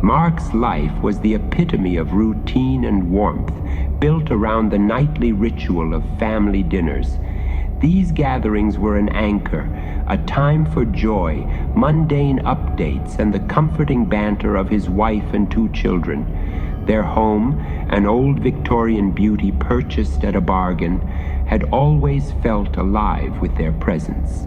Mark's life was the epitome of routine and warmth, built around the nightly ritual of family dinners. These gatherings were an anchor, a time for joy, mundane updates, and the comforting banter of his wife and 2 children. Their home, an old Victorian beauty purchased at a bargain, had always felt alive with their presence.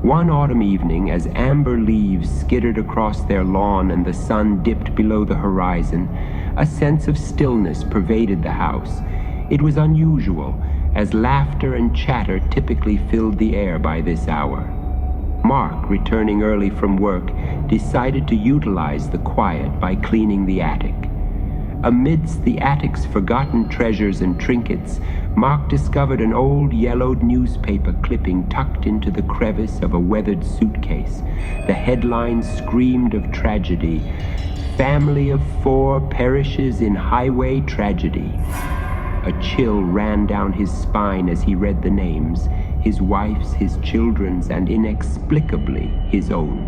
One autumn evening, as amber leaves skittered across their lawn and the sun dipped below the horizon, a sense of stillness pervaded the house. It was unusual, as laughter and chatter typically filled the air by this hour. Mark, returning early from work, decided to utilize the quiet by cleaning the attic. Amidst the attic's forgotten treasures and trinkets, Mark discovered an old yellowed newspaper clipping tucked into the crevice of a weathered suitcase. The headline screamed of tragedy. "Family of 4 perishes in highway tragedy." A chill ran down his spine as he read the names, his wife's, his children's, and inexplicably his own.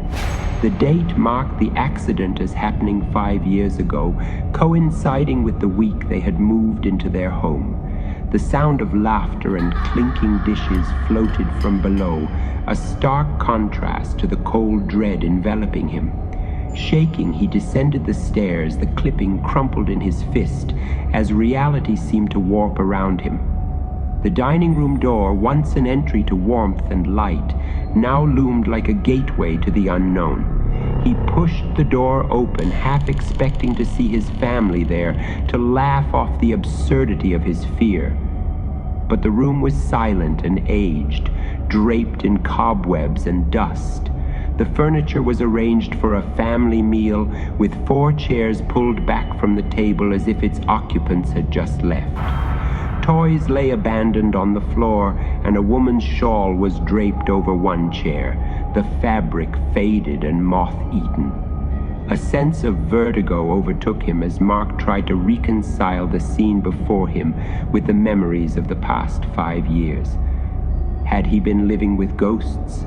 The date marked the accident as happening 5 years ago, coinciding with the week they had moved into their home. The sound of laughter and clinking dishes floated from below, a stark contrast to the cold dread enveloping him. Shaking, he descended the stairs, the clipping crumpled in his fist as reality seemed to warp around him. The dining room door, once an entry to warmth and light, now loomed like a gateway to the unknown. He pushed the door open, half expecting to see his family there, to laugh off the absurdity of his fear. But the room was silent and aged, draped in cobwebs and dust. The furniture was arranged for a family meal, with 4 chairs pulled back from the table as if its occupants had just left. Toys lay abandoned on the floor, and a woman's shawl was draped over one chair, the fabric faded and moth-eaten. A sense of vertigo overtook him as Mark tried to reconcile the scene before him with the memories of the past 5 years. Had he been living with ghosts?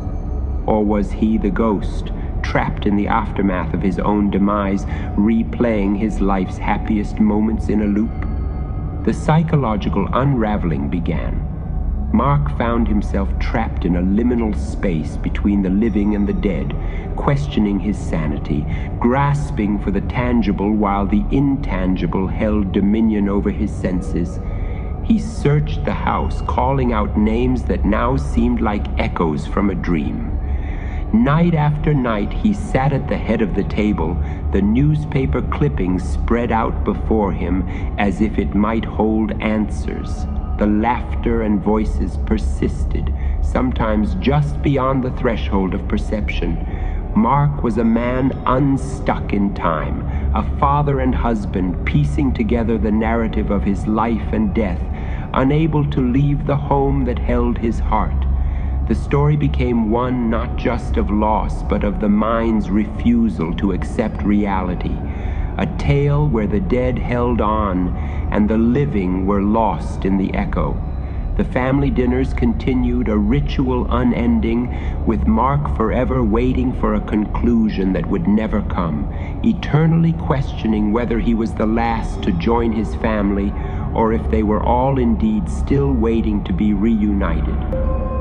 Or was he the ghost, trapped in the aftermath of his own demise, replaying his life's happiest moments in a loop? The psychological unraveling began. Mark found himself trapped in a liminal space between the living and the dead, questioning his sanity, grasping for the tangible while the intangible held dominion over his senses. He searched the house, calling out names that now seemed like echoes from a dream. Night after night, he sat at the head of the table, the newspaper clippings spread out before him as if it might hold answers. The laughter and voices persisted, sometimes just beyond the threshold of perception. Mark was a man unstuck in time, a father and husband piecing together the narrative of his life and death, unable to leave the home that held his heart. The story became one not just of loss, but of the mind's refusal to accept reality. A tale where the dead held on and the living were lost in the echo. The family dinners continued, a ritual unending, with Mark forever waiting for a conclusion that would never come, eternally questioning whether he was the last to join his family or if they were all indeed still waiting to be reunited.